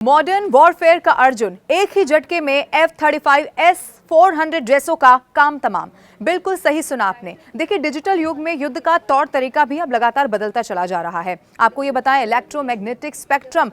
Modern warfare का अर्जुन एक ही झटके में F-35S-400 ड्रेसों का काम तमाम। बिल्कुल सही सुना आपने। देखिए, डिजिटल युग में युद्ध का तौर तरीका भी अब लगातार बदलता चला जा रहा है। आपको ये बताएं, इलेक्ट्रोमैग्नेटिक स्पेक्ट्रम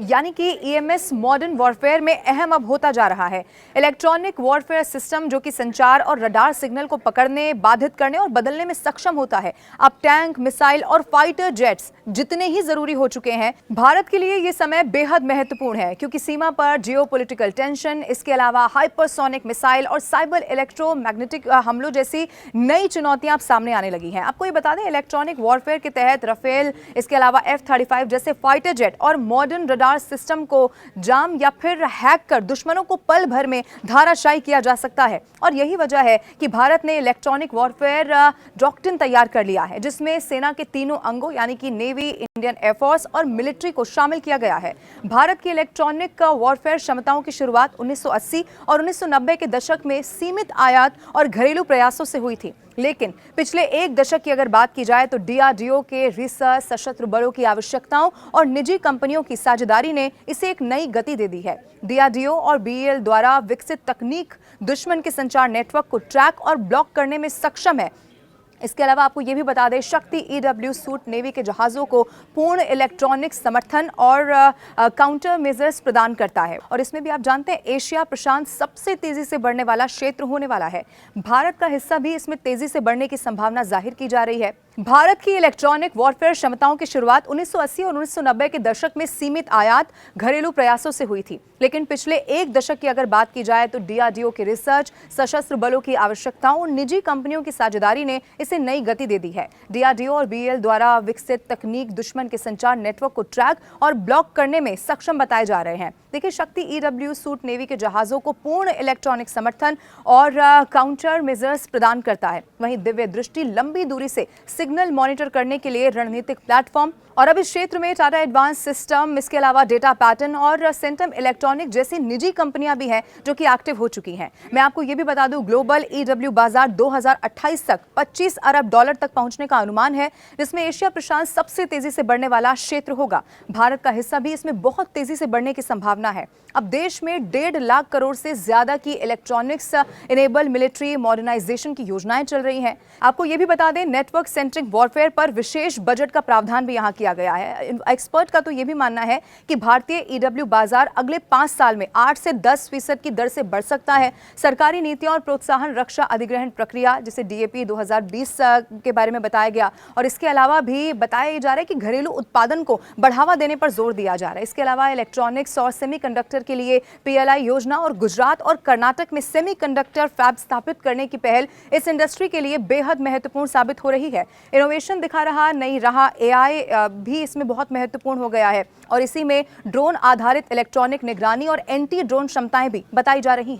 यानी कि EMS मॉडर्न वॉरफेयर में अहम अब होता जा रहा है। इलेक्ट्रॉनिक वॉरफेयर सिस्टम जो कि संचार और रडार सिग्नल को पकड़ने, बाधित करने और बदलने में सक्षम होता है। अब टैंक, मिसाइल और फाइटर जेट्स जितने ही जरूरी हो चुके हैं, भारत के लिए ये समय बेहद महत्वपूर्ण है, क्योंकि सीमा पर जियोपॉलिटिकल टेंशन, इसके अलावा हाइपरसोनिक मिसाइल और साइबर इलेक्ट्रोमैग्नेटिक हमलों जैसी नई चुनौतियां अब सामने आने लगी हैं। आपको ये बता दें, इलेक्ट्रॉनिक वॉरफेयर के तहत राफेल, इसके अलावा F-35 जैसे फाइटर जेट और मॉडर्न रडार सिस्टम को जाम या फिर हैक कर दुश्मनों को पल भर में धाराशायी किया जा सकता है। और यही वजह है कि भारत ने इलेक्ट्रॉनिक वॉरफेयर डॉक्ट्रिन तैयार कर लिया है, जिसमें सेना के तीनों अंगों यानी कि नेवी, इंडियन एयरफोर्स और मिलिट्री को शामिल किया गया है। भारत की इलेक्ट्रॉनिक वॉरफेयर क्षमताओं की शुरुआत 1980 और 1990 के दशक में सीमित आयात और घरेलू प्रयासों से हुई थी, लेकिन पिछले एक दशक की अगर बात की जाए तो DRDO के रिसर्च, सशस्त्र बलों की आवश्यकताओं और निजी कंपनियों की साझेदारी ने इसे एक नई गति दे दी है। DRDO और BEL द्वारा विकसित तकनीक दुश्मन के संचार नेटवर्क को ट्रैक और ब्लॉक करने में सक्षम है। इसके अलावा आपको ये भी बता दें, शक्ति EW सूट नेवी के जहाज़ों को पूर्ण इलेक्ट्रॉनिक समर्थन और काउंटर मेजर्स प्रदान करता है। और इसमें भी आप जानते हैं, एशिया प्रशांत सबसे तेजी से बढ़ने वाला क्षेत्र होने वाला है। भारत का हिस्सा भी इसमें तेजी से बढ़ने की संभावना जाहिर की जा रही है। भारत की इलेक्ट्रॉनिक वॉरफेयर क्षमताओं की शुरुआत 1980 और 1990 के दशक में सीमित आयात, घरेलू प्रयासों से हुई थी, लेकिन पिछले एक दशक की अगर बात की जाए तो DRDO के रिसर्च, सशस्त्र बलों की आवश्यकताओं और निजी कंपनियों की साझेदारी ने इसे नई गति दे दी है। DRDO और BEL द्वारा विकसित तकनीक दुश्मन के संचार नेटवर्क को ट्रैक और ब्लॉक करने में सक्षम बताए जा रहे हैं। देखिए, शक्ति EW सूट नेवी के जहाज़ों को पूर्ण इलेक्ट्रॉनिक समर्थन और काउंटर मेजर्स प्रदान करता है। वहीं दिव्य दृष्टि लंबी दूरी से सिग्नल मॉनिटर करने के लिए रणनीतिक प्लेटफॉर्म, और अब इस क्षेत्र में टाटा एडवांस सिस्टम, इसके अलावा डेटा पैटर्न और सेंटम इलेक्ट्रॉनिक जैसी निजी कंपनियां भी हैं जो कि एक्टिव हो चुकी हैं। मैं आपको ये भी बता दूं, ग्लोबल EW बाजार 2028 तक $25 अरब तक पहुंचने का अनुमान है, जिसमें एशिया प्रशांत सबसे तेजी से बढ़ने वाला क्षेत्र होगा। भारत का हिस्सा भी इसमें बहुत तेजी से बढ़ने की संभावना है। अब देश में 1.5 लाख करोड़ से ज्यादा की इलेक्ट्रॉनिक्स इनेबल मिलिट्री मॉडर्नाइजेशन की योजनाएं चल रही हैं। आपको ये भी बता दें, नेटवर्क सेंट्रिक वॉरफेयर पर विशेष बजट का प्रावधान भी यहाँ किया गया है। एक्सपर्ट का तो ये भी मानना है कि भारतीय EW बाजार अगले 5 साल में 8 से 10% की दर से बढ़ सकता है। सरकारी नीतियां और प्रोत्साहन, रक्षा अधिग्रहण प्रक्रिया जिसे DAP 2020 के बारे में बताया गया, और इसके अलावा भी बताया जा रहा है कि घरेलू उत्पादन को बढ़ावा देने पर जोर दिया जा रहा है। इसके अलावा इलेक्ट्रॉनिक्स और सेमीकंडक्टर के लिए PLI योजना और गुजरात और कर्नाटक में सेमीकंडक्टर फैब स्थापित करने की पहल इस इंडस्ट्री के लिए बेहद महत्वपूर्ण साबित हो रही है। इनोवेशन दिखा रहा नई राह, AI भी इसमें बहुत महत्वपूर्ण हो गया है, और इसी में ड्रोन आधारित इलेक्ट्रॉनिक निगरानी और एंटी ड्रोन क्षमताएं भी बताई जा रही हैं।